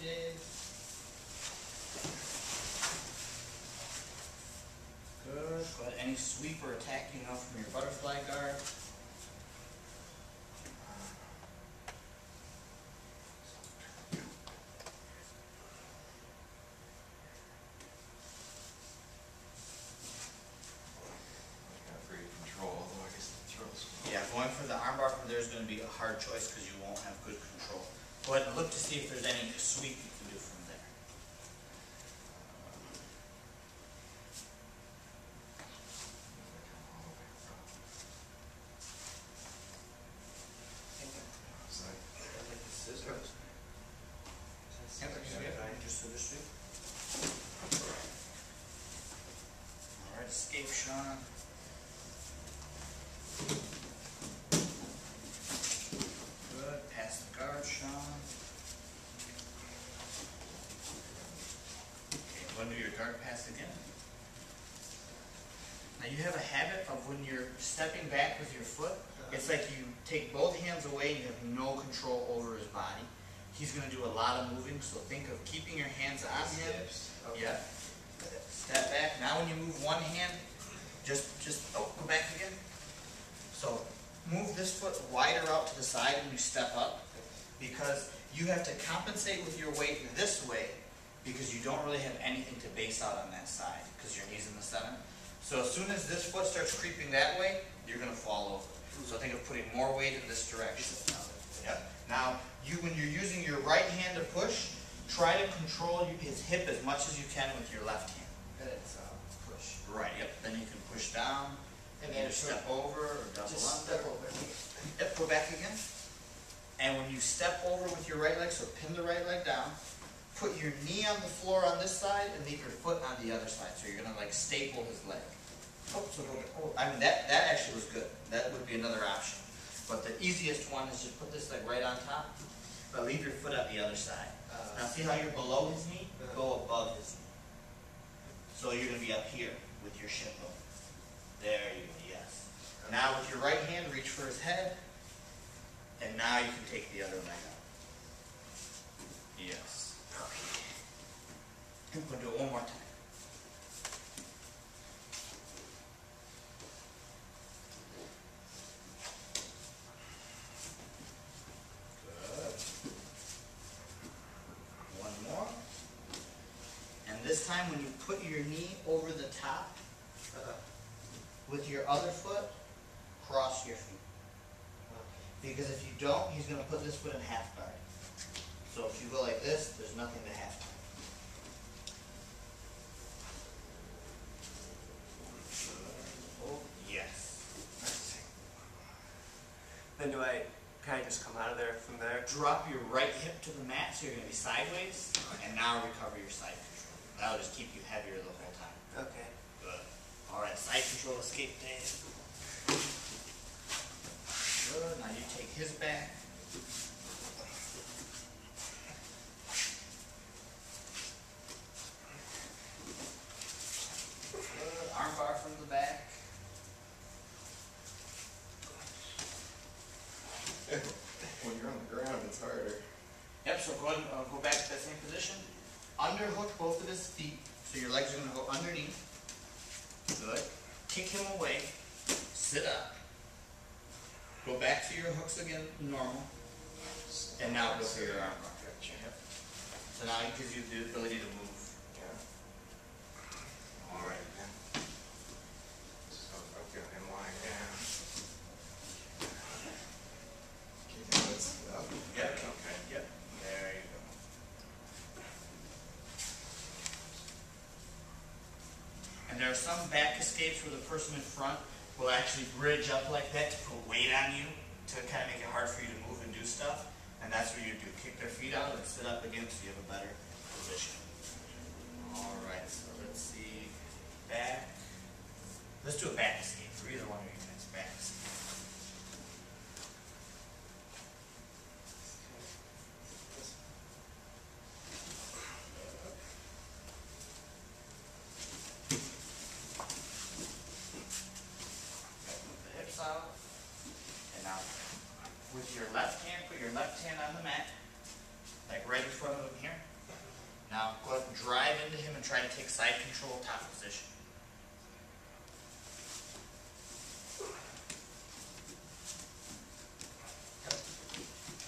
dig. Good. Go ahead, any sweep or attack you know from your butterfly guard. Yeah, going for the armbar from there is going to be a hard choice because you won't have good control. Go ahead and look to see if there's any sweep you can do from there. Just scissor sweep. Alright, escape Sean. Do your guard pass again. Now you have a habit of when you're stepping back with your foot, it's like you take both hands away and you have no control over his body. He's going to do a lot of moving, so think of keeping your hands on him. Okay. Yeah. Step back. Now when you move one hand, go back again. So move this foot wider out to the side when you step up, because you have to compensate with your weight this way, because you don't really have anything to base out on that side because your knee's in the center. So as soon as this foot starts creeping that way, you're going to fall over. So think of putting more weight in this direction. Yep. Now, when you're using your right hand to push, try to control his hip as much as you can with your left hand. That's push. Right, yep. Then you can push down, and either step over or double just under. Step over. Yep, go back again. And when you step over with your right leg, so pin the right leg down, put your knee on the floor on this side and leave your foot on the other side. So you're going to like staple his leg. I mean, that actually was good. That would be another option. But the easiest one is just put this like right on top, but leave your foot on the other side. Now see how you're below his knee? Go above his knee. So you're going to be up here with your shin bone. There you go, yes. Now with your right hand, reach for his head. And now you can take the other leg out. Yes. I'm going to do it one more time. Good. One more. And this time when you put your knee over the top, with your other foot, cross your feet. Because if you don't, he's going to put this foot in half guard. So if you go like this, there's nothing to half guard. Oh, yes. Then can I just come out of there from there? Drop your right hip to the mat so you're going to be sideways, and now recover your side control. That'll just keep you heavier the whole time. Okay. Good. Alright, side control, escape Dave. Good. Now you take his back. Good. Armbar from the back. When you're on the ground, it's harder. Yep, so go ahead and go back to that same position. Underhook both of his feet, so your legs are going to go underneath. Good. Kick him away. Sit up. Go back to your hooks again, normal. And now go for your arm bar. So now it gives you the ability to move. Yeah. All right. So if I've got him lying down. Keep this up. Yep. Okay. Yep. There you go. And there are some back escapes where the person in front will actually bridge up like that to put weight on you to kind of make it hard for you to move and do stuff. And that's what you do. Kick their feet out and sit up again so you have a better position. Alright, so let's see. Back. Let's do a back escape for either one of you guys. Back escape. Out. And now with your left hand, put your left hand on the mat, like right in front of him here. Now go ahead and drive into him and try to take side control, top position.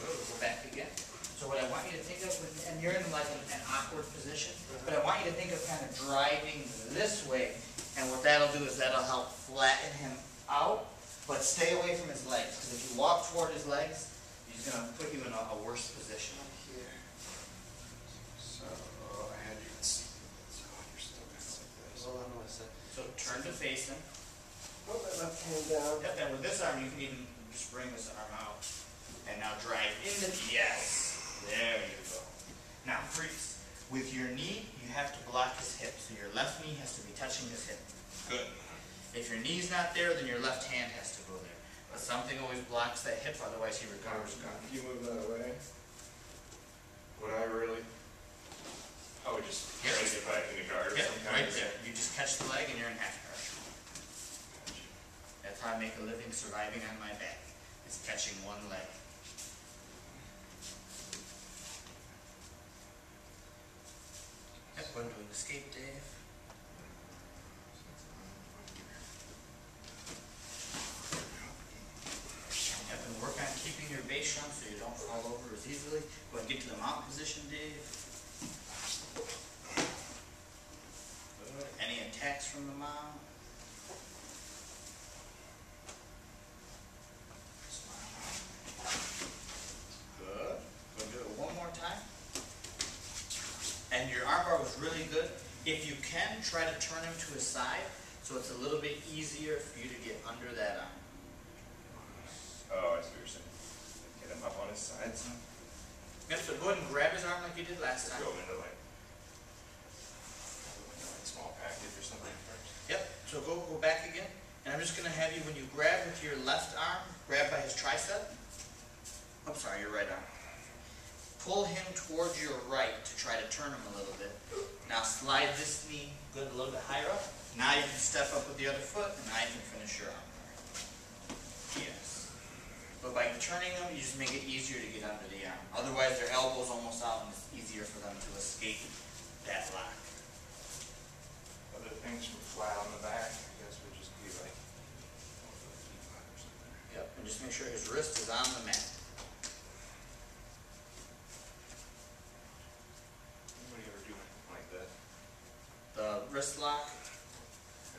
Good. We'll go back again. So what I want you to think of, and you're in like an awkward position, but I want you to think of kind of driving this way, and what that'll do is that'll help flatten him out, but stay away from his legs, because if you walk toward his legs, he's going to put you in a worse position. Here. So I had you. So you're still kind of like this. Hold on one second. So turn to face him. Put my left hand down. Yep, and with this arm, you can even just bring this arm out. And now drive into the, yes. There you go. Now freeze. With your knee, you have to block his hip. So your left knee has to be touching his hip. Good. If your knee's not there, then your left hand has to go there. But something always blocks that hip, otherwise he recovers. If you move that away, would I really? I would just try to get back in the guard Yep, sometimes. right there. You just catch the leg and you're in half guard. That's how I make a living surviving on my back. Is catching one leg. Yep, going to escape, Dave. Yep, and work on keeping your base strong so you don't fall over as easily. Go ahead and get to the mount position, Dave. Good. Any attacks from the mount? Good. We'll do it one more time. And your armbar was really good. If you can, try to turn him to his side so it's a little bit easier for you to get under that arm. Oh, I see what you're saying. Get him up on his sides. Yep, so go ahead and grab his arm like you did last time. Go into like small package or something first. Yep, so go back again. And I'm just going to have you, when you grab with your left arm, grab by his tricep. I'm sorry, your right arm. Pull him towards your right to try to turn him a little bit. Now slide this knee good a little bit higher up. Now you can step up with the other foot, and now you can finish your arm. Yes. But by turning them, you just make it easier to get under the arm. Otherwise, their elbow's almost out, and it's easier for them to escape that lock. Other things from flat on the back, I guess would just be like or something. Yep, and just make sure his wrist is on the mat. Anybody ever do anything like that? The wrist lock,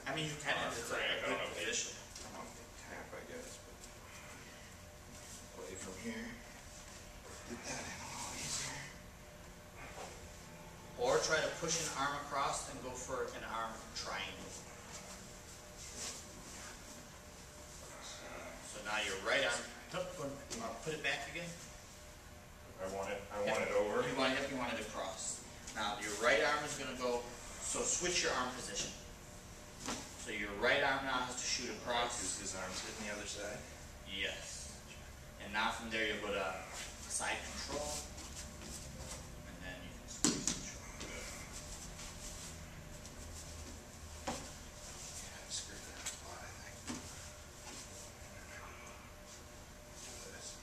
I mean, you can have it's like a good position. I don't think tap, I guess, but away from here. Get that in a little easier. Or try to push an arm across and go for an arm triangle. So now your right arm, put it back again. I want it over. You want it across. Now your right arm is going to go, so switch your arm position. So your right arm now has to shoot across. His arms hitting the other side. Yes. And now from there you'll go to side control. And then you can squeeze control. Yeah, I screwed that up a lot, I think. This.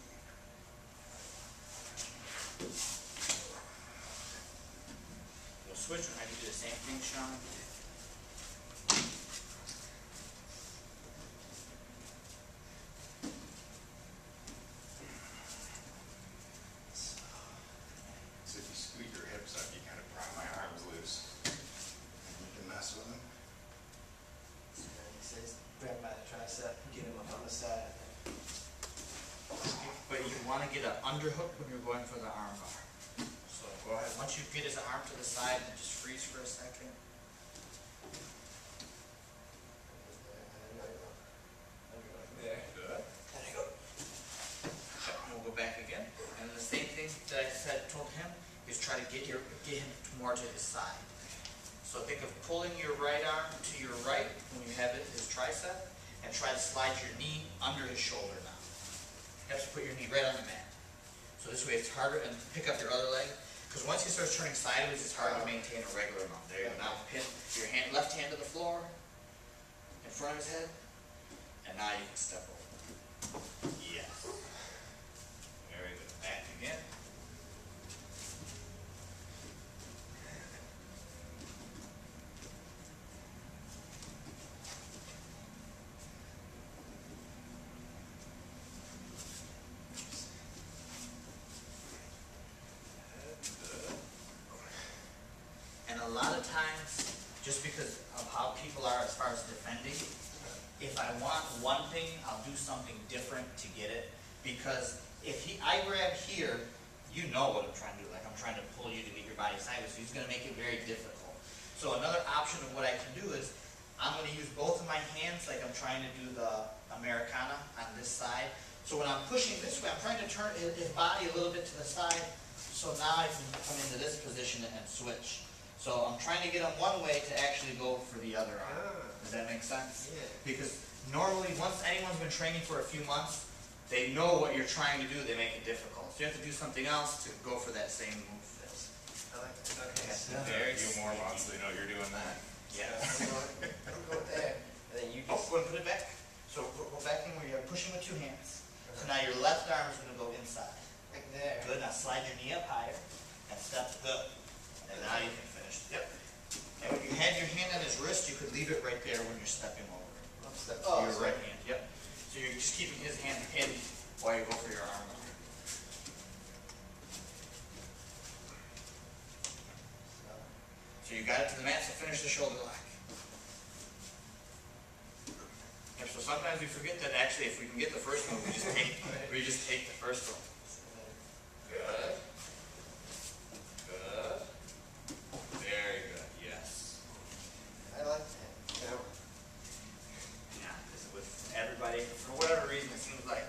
We'll switch and I can do the same thing, Sean. So if you squeeze your hips up, you kind of pry my arms loose. And you can mess with them. He says, grab by the tricep, get him up on the side. But you want to get an underhook when you're going for the arm bar. So go ahead. Once you get his arm to the side, and just freeze for a second. There. Good. There you go. Yep, and we'll go back again. And the same thing that I told him is try to get him more to his side. So think of pulling your right arm to your right when you have his tricep, and try to slide your knee under his shoulder now. You have to put your knee right on the mat. So this way it's harder, and pick up your other leg. Because once he starts turning sideways, it's hard to maintain a regular mount. There you go. Now pin your left hand to the floor, in front of his head, and now you can step over. Yes. Very good. Back again. just because of how people are as far as defending. If I want one thing, I'll do something different to get it. Because if I grab here, you know what I'm trying to do. Like I'm trying to pull you to get your body sideways, so he's going to make it very difficult. So another option of what I can do is I'm going to use both of my hands like I'm trying to do the Americana on this side. So when I'm pushing this way, I'm trying to turn his body a little bit to the side. So now I can come into this position and switch. So I'm trying to get him one way to actually go for the other arm. Does that make sense? Yeah. Because normally, once anyone's been training for a few months, they know what you're trying to do, they make it difficult. So you have to do something else to go for that same move. I like that. Okay. Yeah. So, Very You more months, so you know you're doing that. Yeah. I'm going there. And then you Oh, just. go and put it back. So go back in where you're pushing with two hands. So now your left arm is going to go inside. Like there. Good. Now slide your knee up higher and step good. And now you can finish. Yep. And when you had your hand on his wrist, you could leave it right there when you're stepping over. Oh, Your right hand. Yep. So you're just keeping his hand in while you go for your arm. So you got it to the mat, so finish the shoulder lock. Yep, so sometimes we forget that actually if we can get the first one, we just take the first one. Good. Good. Very good, yes. I like that. Yeah. Yeah, because with everybody, for whatever reason, it seems like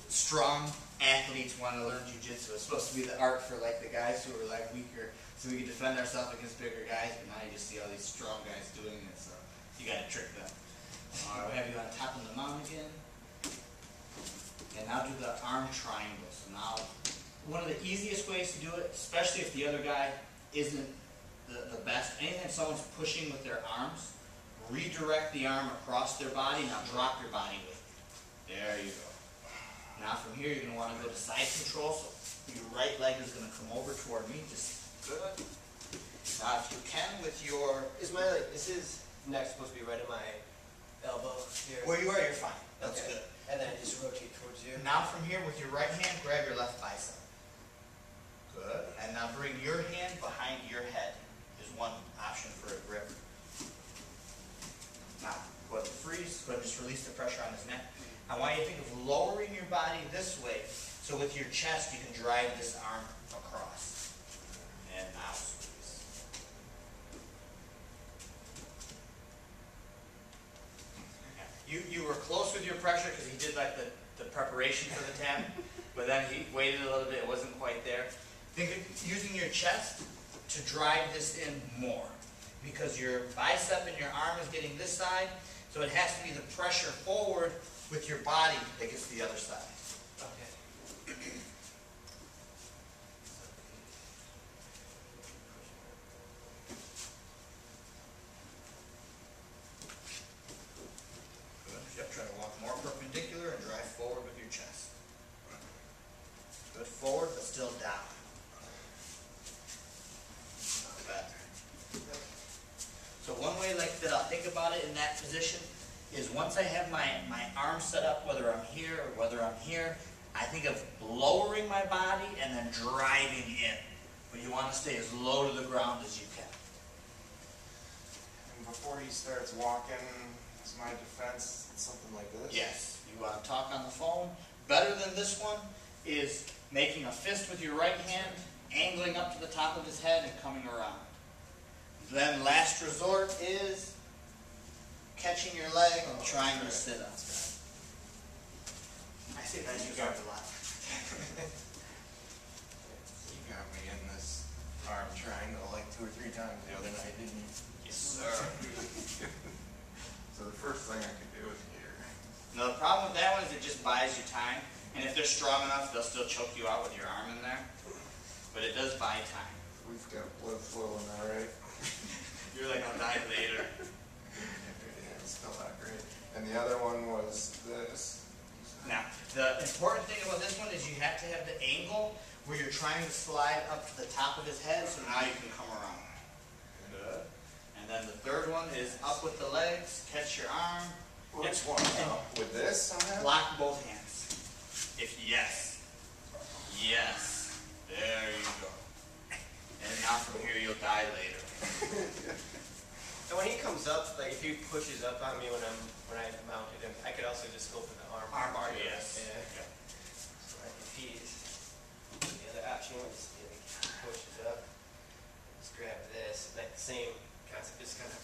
strong athletes want to learn jiu-jitsu. It's supposed to be the art for like the guys who are like weaker, so we can defend ourselves against bigger guys, but now you just see all these strong guys doing it, so you got to trick them. Alright, we'll have you on top of the mount again. And now do the arm triangle. So now, one of the easiest ways to do it, especially if the other guy isn't the best, anytime someone's pushing with their arms, redirect the arm across their body, now drop your body with it. There you go. Now from here, you're going to want to go to side control, so your right leg is going to come over toward me, just good. Now if you can with your... Is my is his neck supposed to be right at my elbow here? Where you are, you're fine. That's Okay. good. And then I just rotate towards you. Now from here, with your right hand, grab your left bicep. Good. And now bring your hand behind your head. Is one option for a grip. Now, go ahead and freeze. Go ahead and just release the pressure on his neck. I want you to think of lowering your body this way, so with your chest you can drive this arm across. And now squeeze. You were close with your pressure because he did like the preparation for the tap, but then he waited a little bit, it wasn't quite there. Think of using your chest to drive this in more, because your bicep and your arm is getting this side, so it has to be the pressure forward with your body that gets the other side. Okay. Good. Yep, try to walk more perpendicular and drive forward with your chest. Good, forward, but still down. Not bad. So one way like that I'll think about it in that position is once I have my arm set up, whether I'm here or whether I'm here, I think of lowering my body and then driving in. But you want to stay as low to the ground as you can. And before he starts walking, as my defense, something like this? Yes, you want to talk on the phone. Better than this one is making a fist with your right hand, angling up to the top of his head and coming around. Then last resort is catching your leg and trying to sit up. I say that you got a lot. You got me in this arm triangle like 2 or 3 times the other night, didn't you? Yes, sir. So the first thing I could do is here. Now the problem with that one is it just buys you time. And if they're strong enough, they'll still choke you out with your arm in there. But it does buy time. We've got blood flowing now, right? You're like, I'll die later. Yeah, it's still not great. And the other one was this. Now, the important thing about this one is you have to have the angle where you're trying to slide up to the top of his head, so now you can come around. Good. And then the third one is up with the legs, catch your arm. Which one? With this somehow? Block both hands. If yes. Yes. There you go. And now from here you'll die later. And when he like if he pushes up on me when I mounted him, I could also just go for the arm. Arm bar, Yeah. yes. Yeah. So like if he's the other option was if he pushes up, just grab this, like the same concept, just kind of.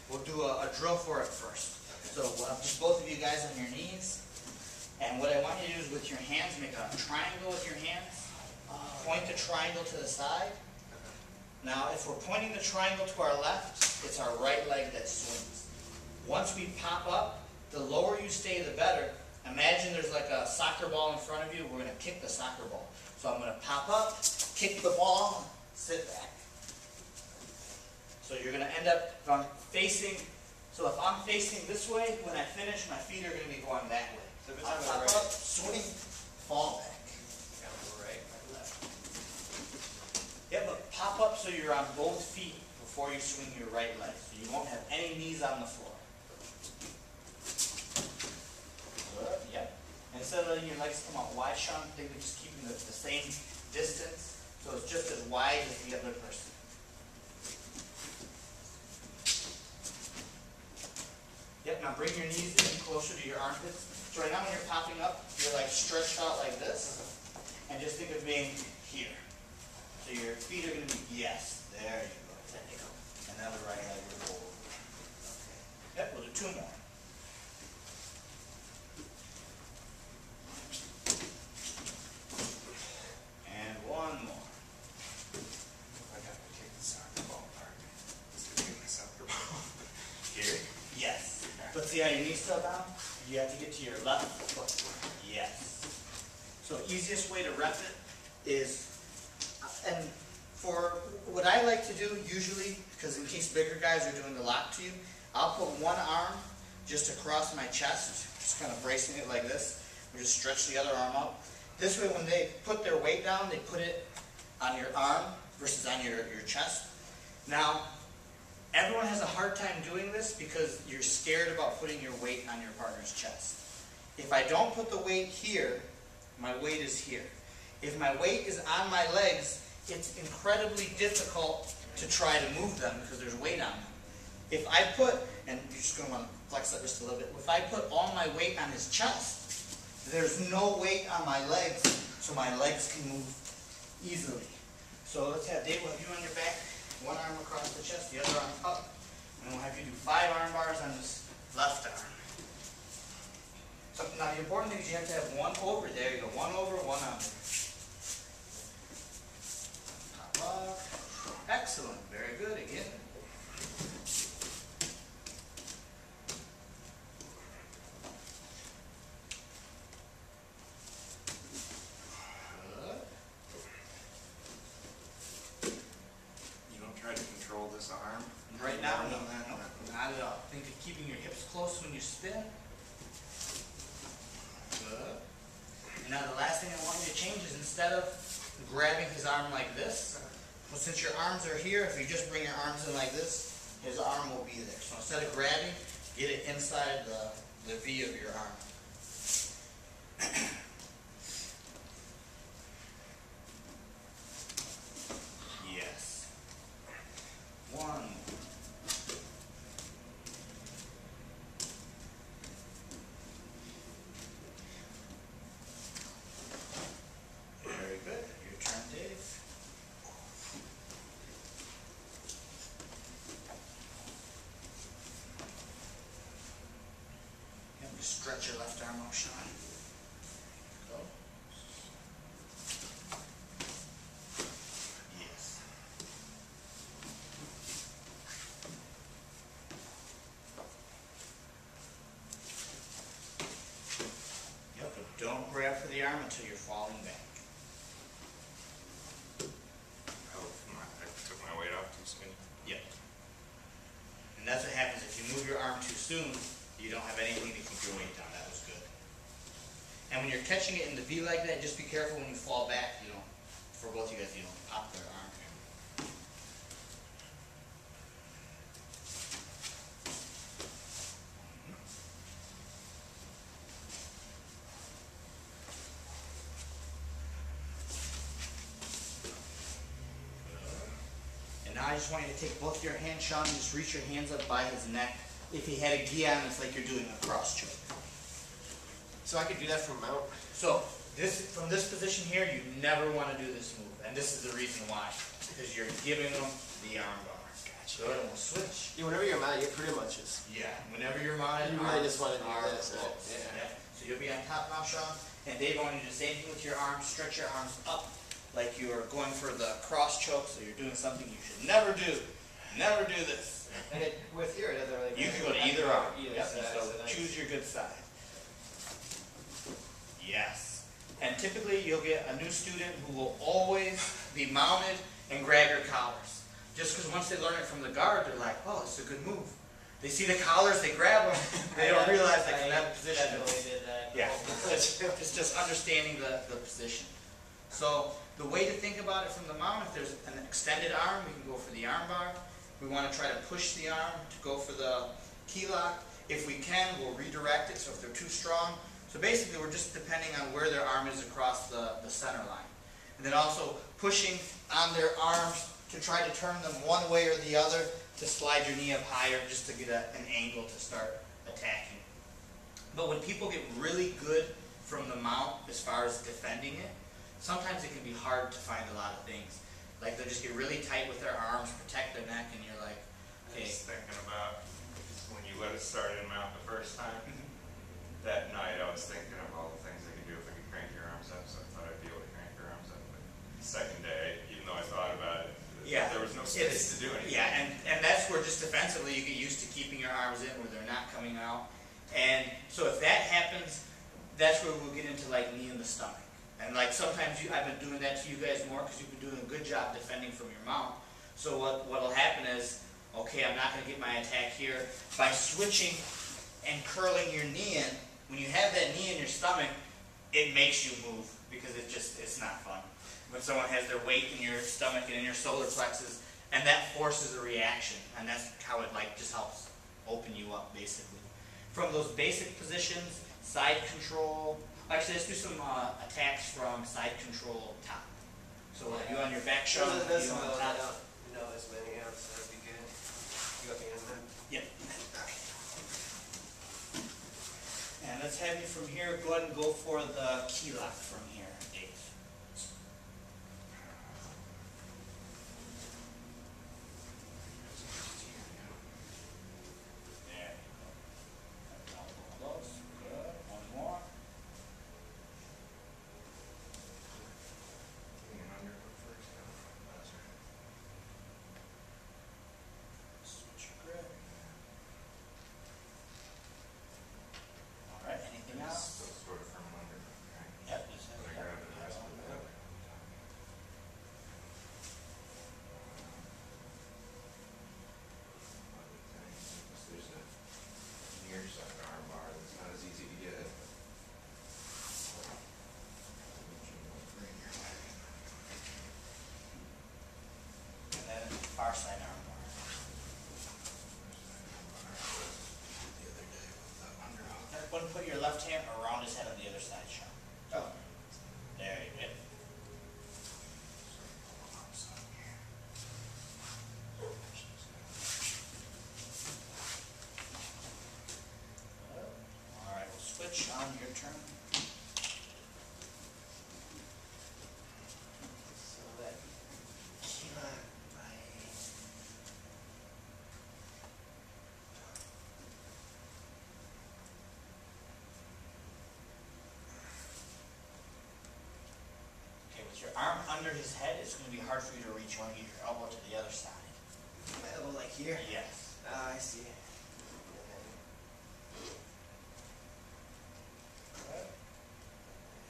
We'll do a drill for it first. So just both of you guys on your knees. And what I want you to do is with your hands, make a triangle with your hands. Point the triangle to the side. Now if we're pointing the triangle to our left, it's our right leg that swings. Once we pop up, the lower you stay, the better. Imagine there's like a soccer ball in front of you. We're going to kick the soccer ball. So I'm going to pop up, kick the ball, sit back. So you're going to end up, if I'm facing this way, when I finish, my feet are going to be going that way. So if it's I'll on the pop right, up, swing, fall back. kind of go right, my left. Yeah, but pop up so you're on both feet before you swing your right leg. So you won't have any knees on the floor. Good, yep. Instead of letting your legs come out wide, Sean, think of just keeping the same distance. So it's just as wide as the other person. Yep, now bring your knees in closer to your armpits. So right now when you're popping up, you're like stretched out like this. And just think of being here. So your feet are going to be, yes, there you go. There you go. And now the right leg will go over. Okay. Yep, we'll do 2 more. And 1 more. I got to take the soccer ball apart. Let's take the soccer ball. Here? Yes. But see how your knees still down? You have to get to your left foot. Yes. So easiest way to rep it is, and for what I like to do usually, because in case bigger guys are doing the lock to you, I'll put one arm just across my chest, just kind of bracing it like this. We just stretch the other arm out. This way when they put their weight down, they put it on your arm versus on your chest. Now, everyone has a hard time doing this because you're scared about putting your weight on your partner's chest. If I don't put the weight here, my weight is here. If my weight is on my legs, it's incredibly difficult to try to move them because there's weight on them. If I put, and you're just going to want to flex that just a little bit, if I put all my weight on his chest, there's no weight on my legs, so my legs can move easily. So let's have Dave, we'll have you on your back, one arm across the chest, the other arm up, and we'll have you do 5 arm bars on this left arm. So now the important thing is you have to have one over. There you go, one over, one under. Pop up. Excellent, very good again. Try to control this arm. Right now, no, that. not at all. Think of keeping your hips close when you spin. Good. And now the last thing I want you to change is instead of grabbing his arm like this, well, since your arms are here, if you just bring your arms in like this, his arm will be there. So instead of grabbing, get it inside the V of your arm. Yes. 1. Very good. Your turn, Dave. And just stretch your left arm out, Sean. Go. Yes. Yep, but don't grab for the arm until you're falling back. I took my weight off too soon. Yep. And that's what happens if you move your arm too soon, you don't have anything to keep your weight down. That was good. And when you're catching it in the V like that, just be careful when you fall back, you don't, for both you guys, you don't pop their arm. I just want you to take both your hands, Sean, and just reach your hands up by his neck. If he had a gi on, it's like you're doing a cross choke. So I could do that from mount? So from this position here, you never want to do this move, and this is the reason why, because you're giving them the arm bar. Gotcha. Good, and we'll switch. Yeah, whenever you're mounted, you're pretty much just... Yeah, whenever you're mounted, You really arms just want to do are this, right? close. Yeah. So you'll be on top now, Sean, and Dave, I want you to do the same thing with your arms. Stretch your arms up like you're going for the cross choke, so you're doing something you should never do. Never do this. And with here, it doesn't really You matter. can go to either arm. Either Yep, side, so that's- choose your good side. Yes. And typically you'll get a new student who will always be mounted and grab your collars. Just because once they learn it from the guard, they're like, oh, it's a good move. They see the collars, they grab them, they don't realize they can have a position. Definitely did that. Yeah, it's just understanding the position. So the way to think about it from the mount, if there's an extended arm, we can go for the arm bar. We want to try to push the arm to go for the key lock. If we can, we'll redirect it, so if they're too strong. So basically we're just depending on where their arm is across the center line. And then also pushing on their arms to try to turn them one way or the other to slide your knee up higher just to get an angle to start attacking. But when people get really good from the mount as far as defending it, sometimes it can be hard to find a lot of things. Like they'll just get really tight with their arms, protect their neck, and you're like, I okay. was thinking about when you let us start in mount the first time, that night I was thinking of all the things I could do if I could crank your arms up, so I thought I'd be able to crank your arms up. But the second day, even though I thought about it, Yeah, there was no space to do anything. Yeah, and that's where just defensively you get used to keeping your arms in where they're not coming out. And so if that happens, that's where we'll get into like knee in the stomach. And like sometimes I've been doing that to you guys more because you've been doing a good job defending from your mount. So what'll happen is, okay, I'm not going to get my attack here. By switching and curling your knee in, when you have that knee in your stomach, it makes you move because it's not fun. When someone has their weight in your stomach and in your solar plexus, and that forces a reaction, and that's how it like just helps open you up basically. From those basic positions, side control. Actually, let's do some attacks from side control top. So you on your back shoulder, you on top. I don't know as many of, so that'd be good. You got the end then? Yep. And let's have you from here, go ahead and go for the key lock from here, Dave. There you go. Close. Good. One more. Switch your grip. All right, anything else? Still sort of from under, right? Yep, just have But I grabbed the rest of that. There's a near side arm bar that's not as easy to get. And then far side arm bar. The other day with the underhook. Everyone put your left hand around his head on the other side, Sean. Oh. There you go. All right, we'll switch on your turn. So that key lock by... Okay, with your arm under his head, it's going to be hard for you to reach. You want to get your elbow to the other side. My elbow like here? Yes. Ah, I see.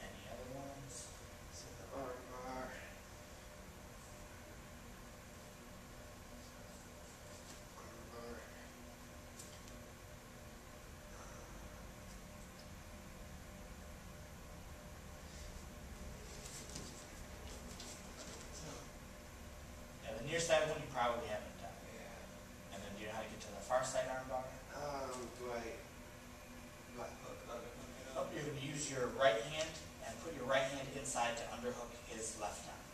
Any other ones? So the arm bar. Arm bar. Yeah, the near side one you probably haven't done. Yeah. And then do you know how to get to the far side arm bar? Do I hook on it? Oh, you're going to use your right hand and put your right hand inside to underhook his left arm.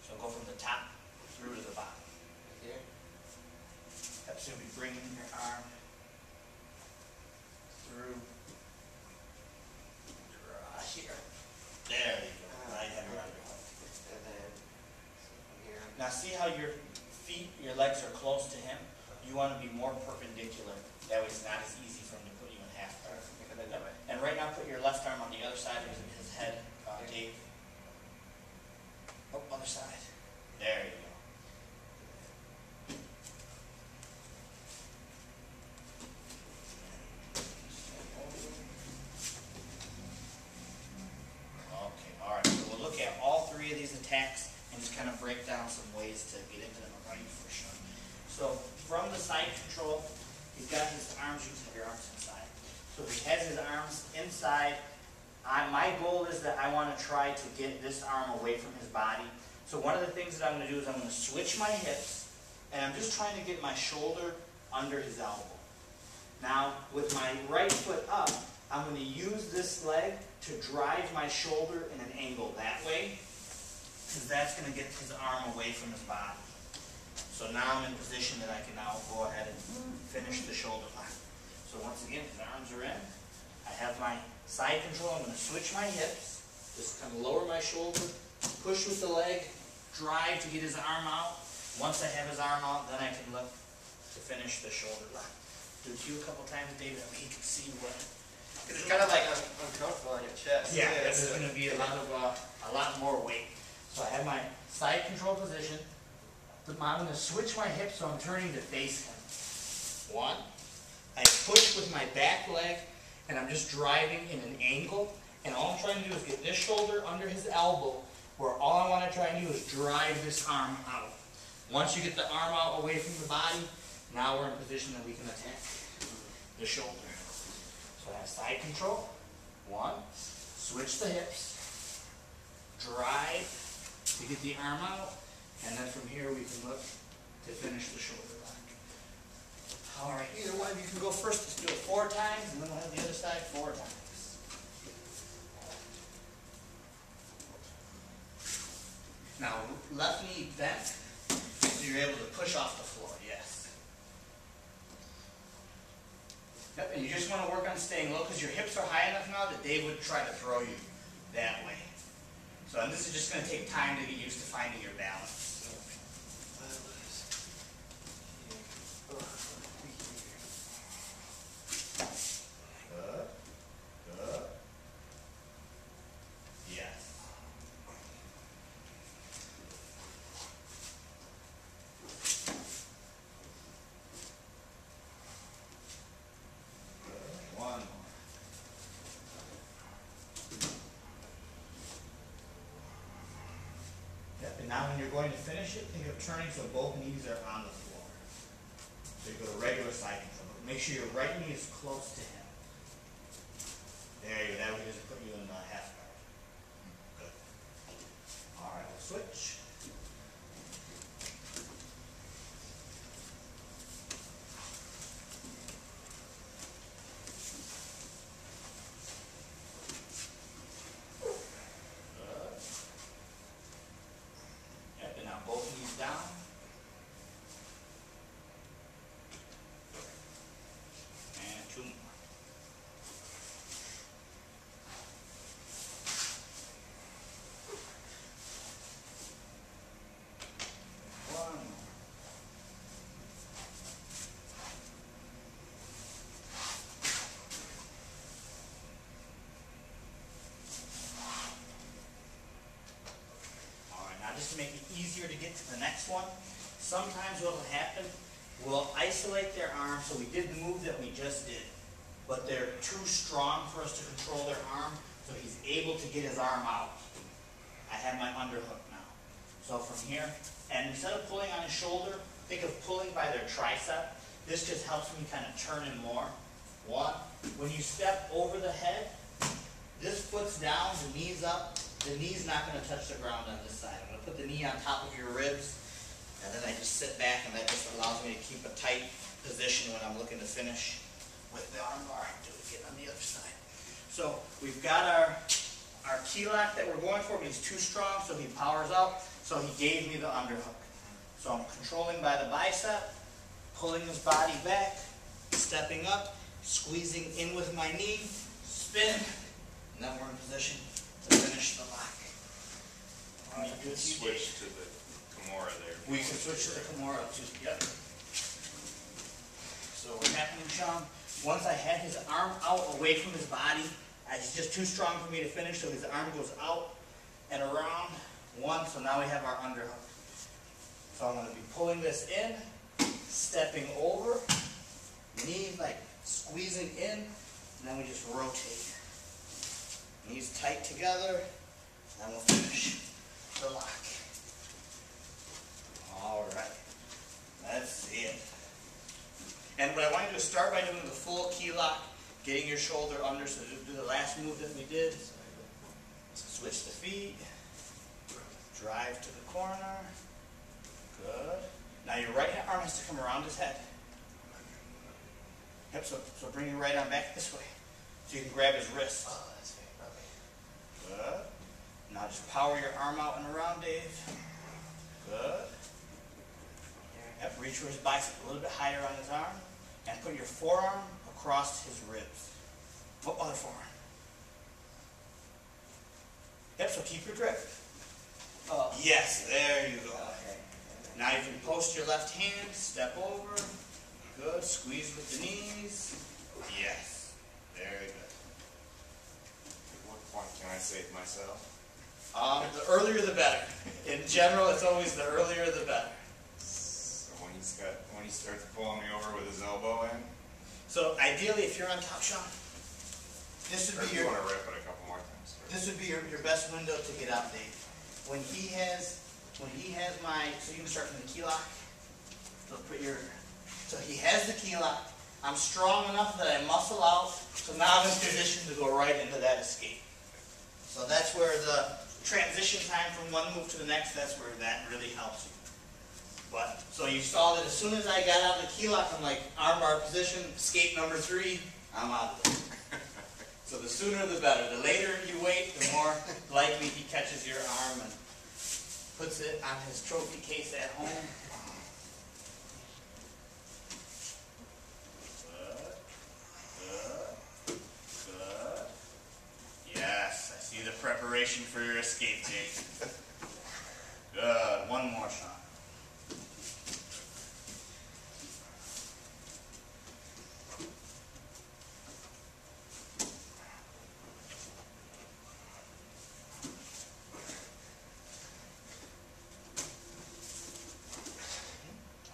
So go from the top through to the bottom. here. Yep, so you'll be bringing your arm through here. There you go. Now you have your underhook. And then so from here. Now see how your feet, your legs are close to him? You want to be more perpendicular. That way it's not as easy for him to put you in half guard. And right now put your left arm on the other side of his head, Dave. Oh, other side. There you go. Okay, alright, so we'll look at all three of these attacks and just kind of break down some ways to get into them right for sure. So from the side control, he's got his arms, you can have your arms inside. So if he has his arms inside, my goal is that I want to try to get this arm away from his body. So one of the things that I'm going to do is I'm going to switch my hips, and I'm just trying to get my shoulder under his elbow. Now, with my right foot up, I'm going to use this leg to drive my shoulder in an angle that way, because that's going to get his arm away from his body. So now I'm in position that I can now go ahead and finish the shoulder lock. So once again, his arms are in. I have my side control. I'm going to switch my hips, just kind of lower my shoulder, push with the leg, drive to get his arm out. Once I have his arm out, then I can look to finish the shoulder lock. Do it to you a couple times, David, that way you can see what. Because it's kind of like uncomfortable on your chest. Yeah, this is going to be a lot more weight. So I have my side control position. I'm going to switch my hips so I'm turning to face him. One. I push with my back leg, and I'm just driving in an angle. And all I'm trying to do is get this shoulder under his elbow, where all I want to try and do is drive this arm out. Once you get the arm out away from the body, now we're in position that we can attack the shoulder. So I have side control. One. Switch the hips. Drive to get the arm out. And then from here we can look to finish the shoulder lock. Alright, either one of you can go first. Let's do it 4 times, and then we'll have the other side 4 times. Now, left knee bent, so you're able to push off the floor, yes. Yep, and you just want to work on staying low, because your hips are high enough now that they would try to throw you that way. So, and this is just going to take time to get used to finding your balance. And now when you're going to finish it, think of turning so both knees are on the floor. So you go to regular side control. But make sure your right knee is close to him. There you go. That way he doesn't put you in half guard. Good. Alright, we'll switch. Down. And 2 more. One more. Alright, now just to make it easier to get to the next one, sometimes what will happen, we'll isolate their arm, so we did the move that we just did, but they're too strong for us to control their arm, so he's able to get his arm out. I have my underhook now. So from here, and instead of pulling on his shoulder, think of pulling by their tricep. This just helps me kind of turn in more. One, when you step over the head, this foot's down, the knee's up. The knee's not going to touch the ground on this side. I'm going to put the knee on top of your ribs, and then I just sit back, and that just allows me to keep a tight position when I'm looking to finish with the arm bar. Do it again on the other side. So we've got our key lock that we're going for, but he's too strong, so he powers out. So he gave me the underhook. So I'm controlling by the bicep, pulling his body back, stepping up, squeezing in with my knee, spin, and then we're in position to finish the lock. You can switch to the Kimura there. We can switch to the Kimura too, yep. So what's happening, Sean, once I had his arm out away from his body, it's just too strong for me to finish, so his arm goes out and around, one, so now we have our underhook. So I'm going to be pulling this in, stepping over, knees like squeezing in, and then we just rotate. Knees tight together, and we'll finish the lock. All right, that's it. And what I want you to start by doing the full key lock, getting your shoulder under, so do the last move that we did. Switch the feet, drive to the corner, good. Now your right arm has to come around his head. Yep, so bring your right arm back this way, so you can grab his wrist. Oh, that's fair. Okay. Good. Now just power your arm out and around, Dave. Good. Yep, reach for his bicep a little bit higher on his arm, and put your forearm across his ribs. Oh, other forearm. Yep, so keep your grip. Oh. Yes, there you go. Okay. Now you can post your left hand, step over. Good, squeeze with the knees. Yes, very good. At what point can I save myself? The earlier the better. In general, it's always the earlier the better. So when he starts pulling me over with his elbow in, So ideally, if you're on top, Sean, this or would if be you your want to rip it a couple more times. this would be your best window to get out, Dave. When he has my, so you can start from the key lock. So he has the key lock. I'm strong enough that I muscle out, so now I'm in position to go right into that escape. So that's where the transition time from one move to the next, that's where that really helps you. But, so you saw that as soon as I got out of the key lock, I'm like, armbar position, escape number 3, I'm out of there. So the sooner the better. The later you wait, the more likely he catches your arm and puts it on his trophy case at home. Good. Yes, I see the preparation for your escape, Jake. Good. One more shot.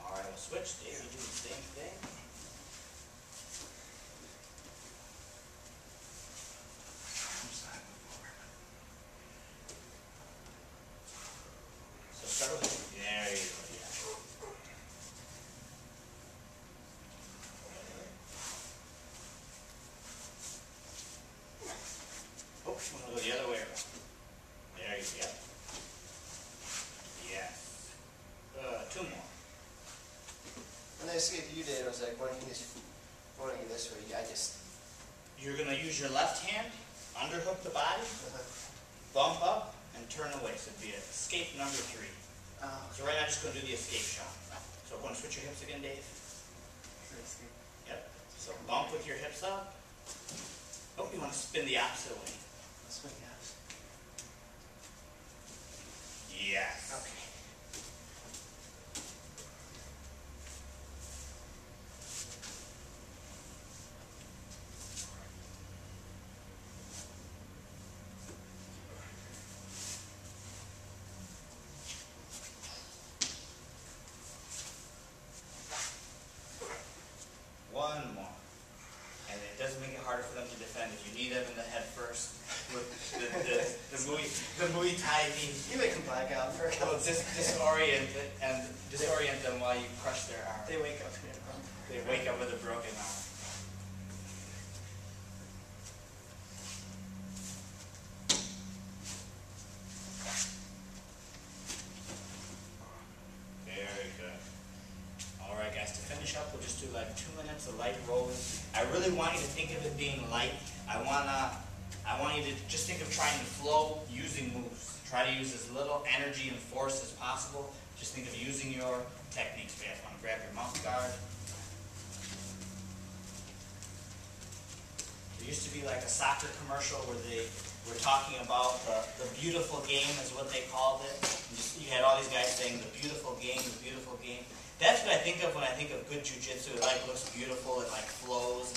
All right, we'll switch. Dave, you do the same thing. So start with, there you go, yeah. Oh, I'm gonna go the other way around. There you go. Yes. Two more. When the escape you did, I was like, going this way, I just... You're gonna use your left hand, underhook the body, bump up, and turn away. So it'd be escape number 3. So right now, I'm just gonna do the escape shot. So go and switch your hips again, Dave. Yep. So bump with your hips up. Oh, you want to spin the opposite way. Yes. Okay. One more. And it does make it harder for them to defend if you need them in the head first. With the Muay Thai knee. You make them black out for a couple. Will disorient them while you crush their arm. They wake up here. They wake up with a broken arm. Very good. All right, guys, to finish up, we'll just do like 2 minutes of light rolling. I really want you to think of it being light. I want you to just think of trying to flow using moves. Try to use as little energy and force as possible. Just think of using your techniques. You want to grab your mouth guard. There used to be like a soccer commercial where they were talking about the beautiful game is what they called it. You had all these guys saying the beautiful game, the beautiful game. That's what I think of when I think of good jiu-jitsu. It like looks beautiful, it like flows.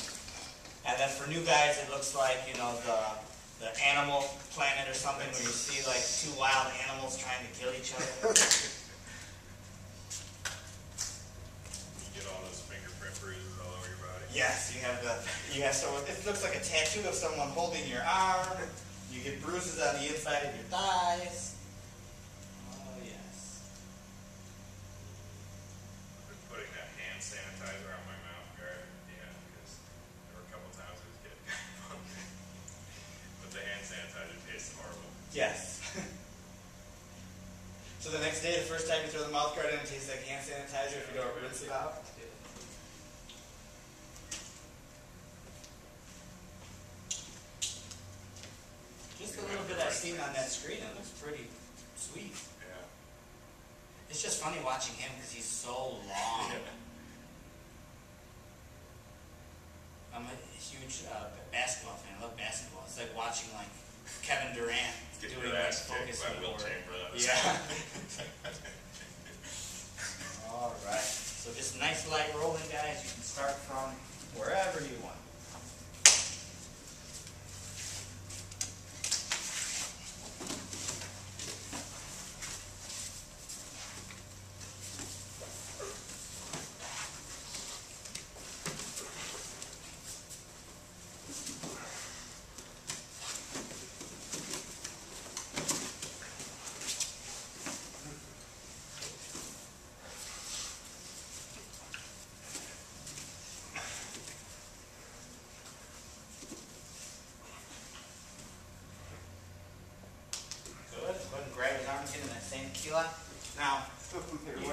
And then for new guys, it looks like, you know, the Animal Planet or something where you see like two wild animals trying to kill each other. You get all those fingerprint bruises all over your body. Yes, you have someone, it looks like a tattoo of someone holding your arm. You get bruises on the inside of your thighs. Oh, yes. I've been putting that hand sanitizer on my mouth guard at the end because there were a couple times it was getting kind of funky. But the hand sanitizer tastes horrible. Yes. So the next day, the first time you throw the mouth guard in, it tastes like hand sanitizer if you don't rinse it out. Just a little bit I've seen on that screen, it looks pretty sweet. Yeah. It's just funny watching him because he's so long. I'm a huge basketball fan. I love basketball. It's like watching like Kevin Durant doing like focus by Will work. Chamberlain. Yeah. All right. So just nice light rolling, guys. You can start from wherever you want. Grab his arm, get in that same kila. Now,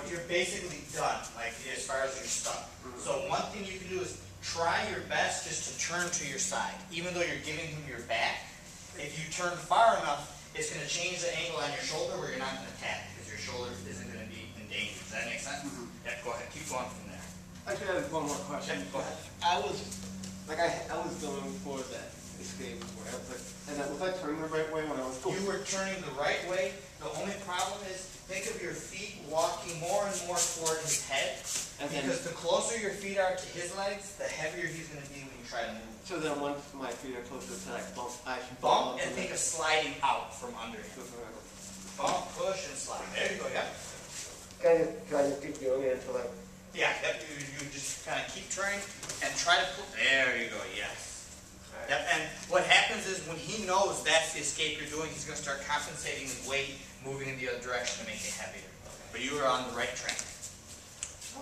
you're basically done, like as far as your stuff. So one thing you can do is try your best just to turn to your side. Even though you're giving him your back, if you turn far enough, it's going to change the angle on your shoulder where you're not going to tap because your shoulder isn't going to be in danger. Does that make sense? Yeah, go ahead. Keep going from there. I should have one more question. Yeah, go ahead. I was going for that escape where I was like, and was I turning the right way when I was going? You were turning the right way. The only problem is, think of your feet walking more and more toward his head. Because the closer your feet are to his legs, the heavier he's going to be when you try to move. So then once my feet are closer to like bump, I should Bump and think of sliding out from under him. Bump, push, and slide. There you go, yeah. Can I just keep doing it until like... Yeah, you just kind of keep trying and try to pull. There you go, yes. Yep, and what happens is when he knows that's the escape you're doing, he's going to start compensating his weight, moving in the other direction to make it heavier. But you are on the right track.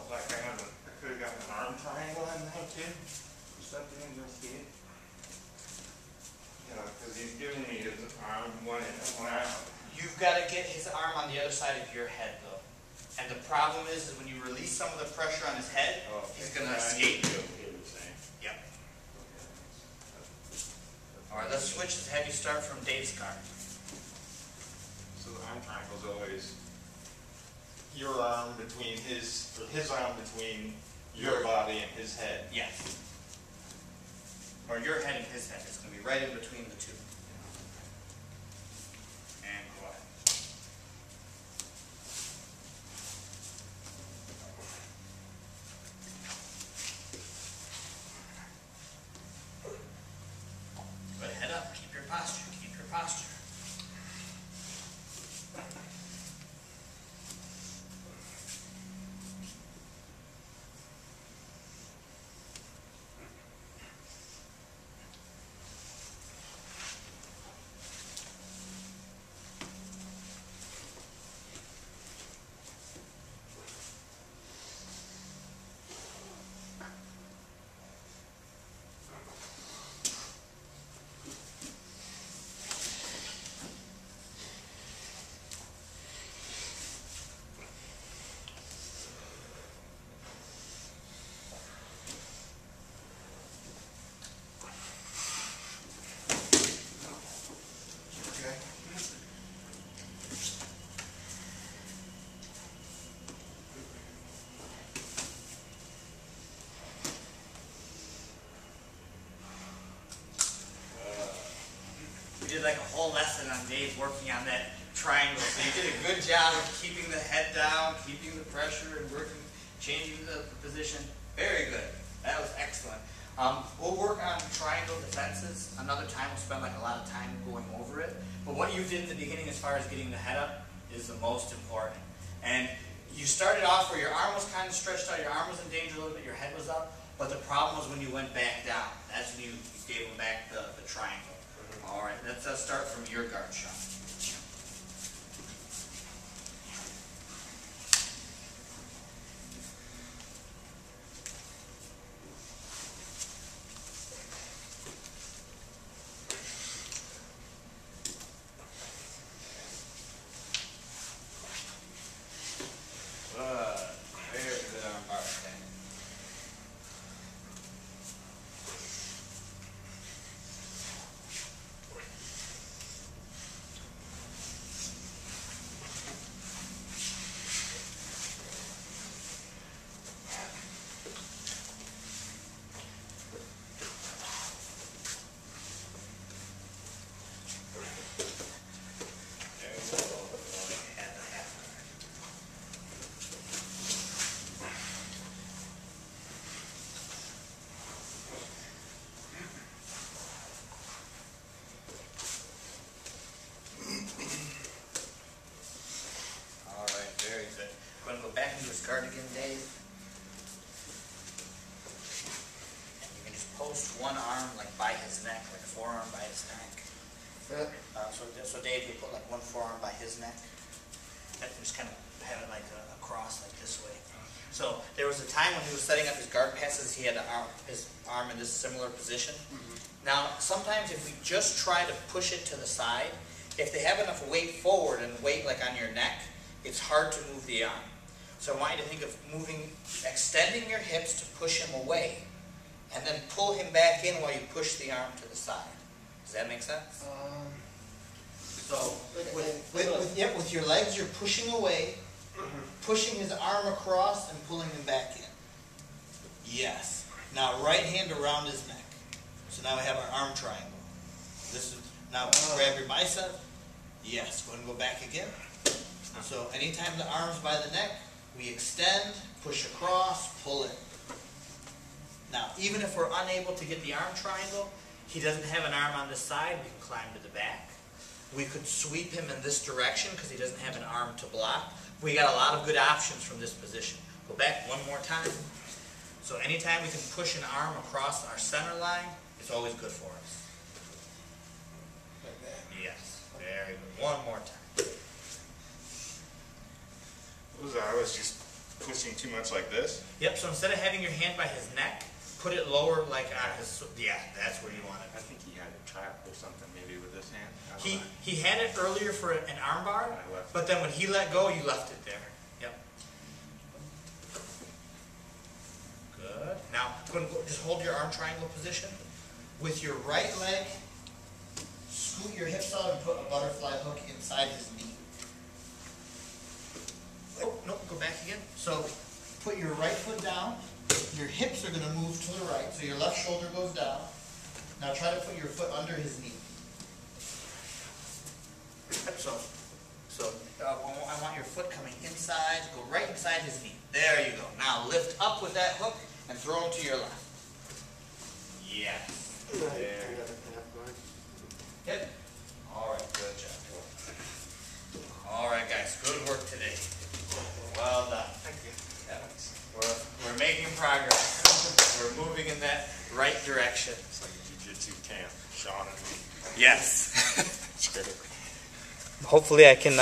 Like I could have gotten an arm triangle on that kid. Or something in this kid. You know, because he's giving me his arm one in and one out. You've got to get his arm on the other side of your head, though. And the problem is when you release some of the pressure on his head, he's going to escape. Yep. All right, let's switch to have you start from Dave's card. So the arm triangle's always your arm between his arm between your body and his head. Yes. Or your head and his head. It's going to be right in between the two. And go ahead. Good, head up. Keep your posture. Keep your posture. like a whole lesson on Dave working on that triangle. So you did a good job of keeping the head down, keeping the pressure, and working, changing the position. Very good. That was excellent. We'll work on triangle defenses another time. We'll spend like a lot of time going over it. But what you did in the beginning as far as getting the head up is the most important. And you started off where your arm was kind of stretched out, your arm was in danger a little bit, your head was up, but the problem was when you went back down. That's when you gave them back the triangle. All right, let's start from your guard shot. Very good arm bar. Okay. Back into his guard again, Dave. And you can just post one arm like by his neck, like forearm by his neck. So Dave, you put like one forearm by his neck. And just kind of have it like a cross like this way. So there was a time when he was setting up his guard passes, he had his arm in this similar position. Now, sometimes if we just try to push it to the side, if they have enough weight forward and weight like on your neck, it's hard to move the arm. So I want you to think of extending your hips to push him away, and then pull him back in while you push the arm to the side. Does that make sense? So with your legs, you're pushing away, pushing his arm across, and pulling him back in. Yes. Now right hand around his neck. So now we have our arm triangle. This is now grab your bicep. Yes. Go ahead and go back again. So anytime the arm's by the neck, we extend, push across, pull in. Now, even if we're unable to get the arm triangle, he doesn't have an arm on this side, we can climb to the back. We could sweep him in this direction because he doesn't have an arm to block. We got a lot of good options from this position. Go back one more time. So anytime we can push an arm across our center line, it's always good for us. Like that? Yes, very good. One more time. I was just pushing too much like this. Yep, so instead of having your hand by his neck, put it lower like on his, yeah, that's where you want it. I think he had a trap or something maybe with his hand. He had it earlier for an arm bar, but then when he let go, you left it there. Yep. Good. Now, just hold your arm triangle position. With your right leg, scoot your hips out and put a butterfly hook inside his knee. Oh, no, go back again. So, put your right foot down. Your hips are going to move to the right, so your left shoulder goes down. Now try to put your foot under his knee. I want your foot coming inside, go right inside his knee. There you go. Now lift up with that hook and throw him to your left. Yes. There. Yep. All right, good job. All right, guys, good work today. Well done. Thank you. We're making progress. We're moving in that right direction. It's like a jiu-jitsu camp, Sean and me. Yes. Hopefully I can